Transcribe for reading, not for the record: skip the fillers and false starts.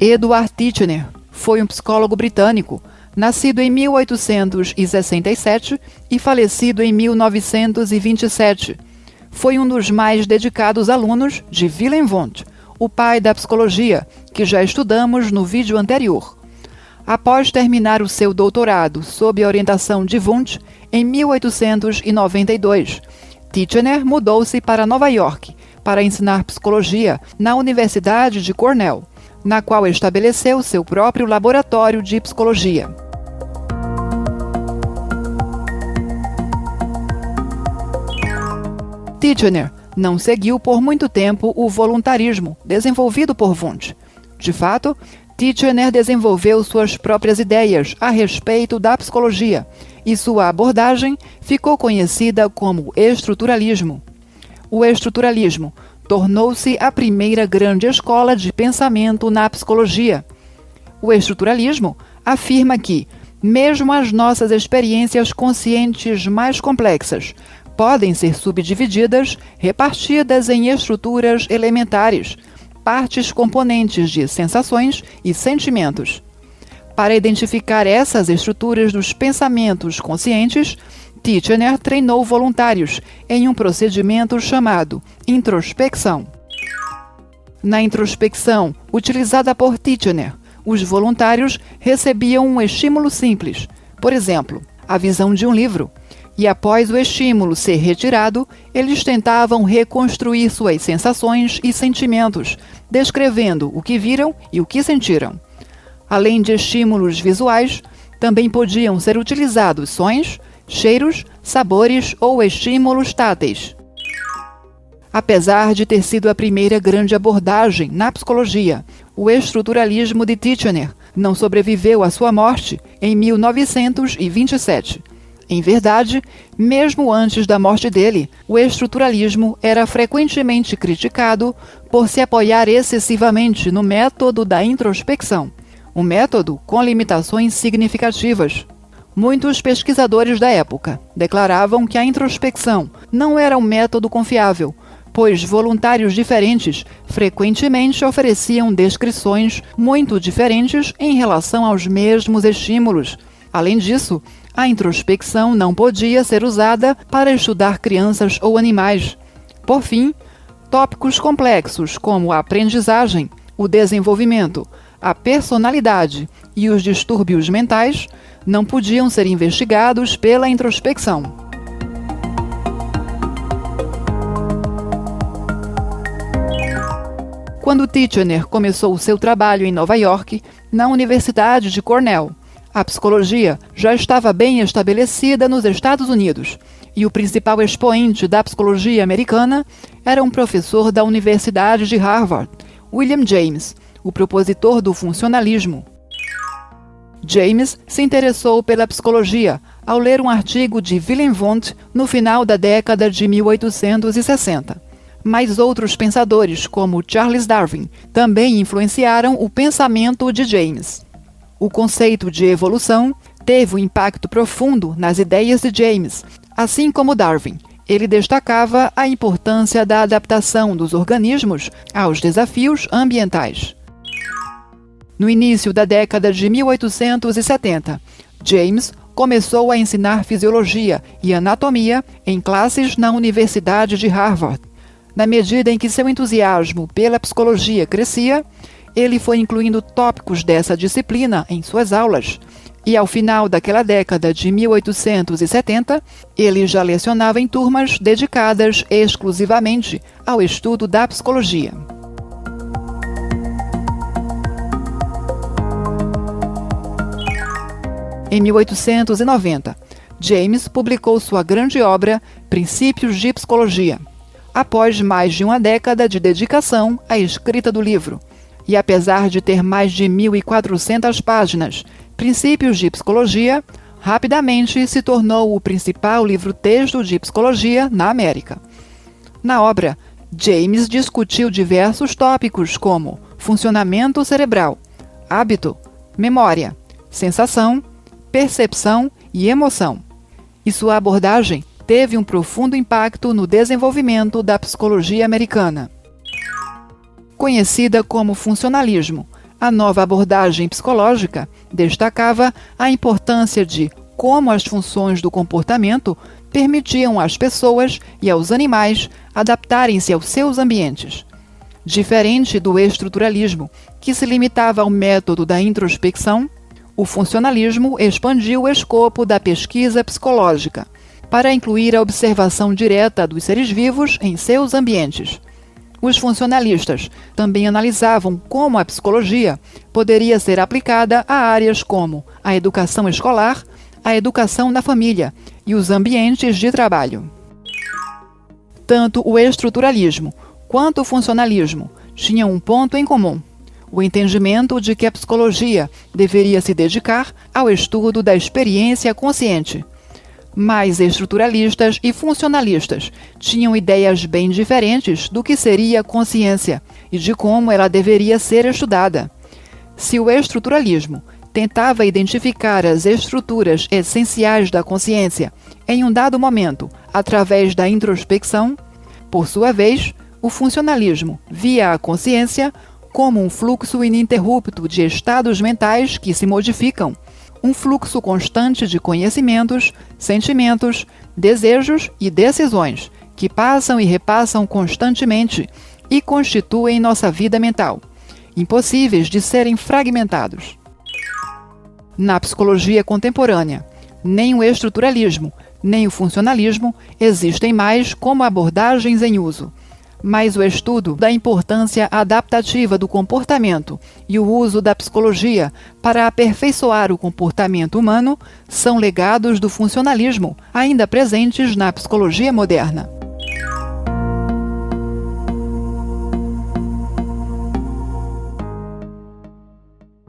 Edward Titchener foi um psicólogo britânico, nascido em 1867 e falecido em 1927. Foi um dos mais dedicados alunos de Willem Wundt, o pai da psicologia, que já estudamos no vídeo anterior. Após terminar o seu doutorado sob a orientação de Wundt, em 1892, Titchener mudou-se para Nova York para ensinar psicologia na Universidade de Cornell, na qual estabeleceu seu próprio laboratório de psicologia. Titchener não seguiu por muito tempo o voluntarismo desenvolvido por Wundt. De fato, Titchener desenvolveu suas próprias ideias a respeito da psicologia e sua abordagem ficou conhecida como estruturalismo. O estruturalismo tornou-se a primeira grande escola de pensamento na psicologia. O estruturalismo afirma que, mesmo as nossas experiências conscientes mais complexas podem ser subdivididas, repartidas em estruturas elementares, partes componentes de sensações e sentimentos. Para identificar essas estruturas dos pensamentos conscientes, Titchener treinou voluntários em um procedimento chamado introspecção. Na introspecção utilizada por Titchener, os voluntários recebiam um estímulo simples, por exemplo, a visão de um livro, e após o estímulo ser retirado, eles tentavam reconstruir suas sensações e sentimentos, descrevendo o que viram e o que sentiram. Além de estímulos visuais, também podiam ser utilizados sons, cheiros, sabores ou estímulos táteis. Apesar de ter sido a primeira grande abordagem na psicologia, o estruturalismo de Titchener não sobreviveu à sua morte em 1927. Em verdade, mesmo antes da morte dele, o estruturalismo era frequentemente criticado por se apoiar excessivamente no método da introspecção, um método com limitações significativas. Muitos pesquisadores da época declaravam que a introspecção não era um método confiável, pois voluntários diferentes frequentemente ofereciam descrições muito diferentes em relação aos mesmos estímulos. Além disso, a introspecção não podia ser usada para estudar crianças ou animais. Por fim, tópicos complexos como a aprendizagem, o desenvolvimento, a personalidade e os distúrbios mentais não podiam ser investigados pela introspecção. Quando Titchener começou seu trabalho em Nova York, na Universidade de Cornell, a psicologia já estava bem estabelecida nos Estados Unidos, e o principal expoente da psicologia americana era um professor da Universidade de Harvard, William James, o propositor do funcionalismo. James se interessou pela psicologia ao ler um artigo de Willem Wundt no final da década de 1860. Mas outros pensadores, como Charles Darwin, também influenciaram o pensamento de James. O conceito de evolução teve um impacto profundo nas ideias de James, assim como Darwin. Ele destacava a importância da adaptação dos organismos aos desafios ambientais. No início da década de 1870, James começou a ensinar fisiologia e anatomia em classes na Universidade de Harvard. Na medida em que seu entusiasmo pela psicologia crescia, ele foi incluindo tópicos dessa disciplina em suas aulas, e ao final daquela década de 1870, ele já lecionava em turmas dedicadas exclusivamente ao estudo da psicologia. Em 1890, James publicou sua grande obra Princípios de Psicologia, após mais de uma década de dedicação à escrita do livro. E apesar de ter mais de 1.400 páginas, Princípios de Psicologia rapidamente se tornou o principal livro-texto de psicologia na América. Na obra, James discutiu diversos tópicos como funcionamento cerebral, hábito, memória, sensação, percepção e emoção. E sua abordagem teve um profundo impacto no desenvolvimento da psicologia americana. Conhecida como funcionalismo, A nova abordagem psicológica destacava a importância de como as funções do comportamento permitiam às pessoas e aos animais adaptarem-se aos seus ambientes. Diferente do estruturalismo, que se limitava ao método da introspecção, o funcionalismo expandiu o escopo da pesquisa psicológica para incluir a observação direta dos seres vivos em seus ambientes. Os funcionalistas também analisavam como a psicologia poderia ser aplicada a áreas como a educação escolar, a educação da família e os ambientes de trabalho. Tanto o estruturalismo quanto o funcionalismo tinham um ponto em comum: o entendimento de que a psicologia deveria se dedicar ao estudo da experiência consciente. Mas estruturalistas e funcionalistas tinham ideias bem diferentes do que seria a consciência e de como ela deveria ser estudada. Se o estruturalismo tentava identificar as estruturas essenciais da consciência em um dado momento através da introspecção, por sua vez, o funcionalismo via a consciência como um fluxo ininterrupto de estados mentais que se modificam, um fluxo constante de conhecimentos, sentimentos, desejos e decisões que passam e repassam constantemente e constituem nossa vida mental, impossíveis de serem fragmentados. Na psicologia contemporânea, nem o estruturalismo, nem o funcionalismo existem mais como abordagens em uso, mas o estudo da importância adaptativa do comportamento e o uso da psicologia para aperfeiçoar o comportamento humano são legados do funcionalismo ainda presentes na psicologia moderna.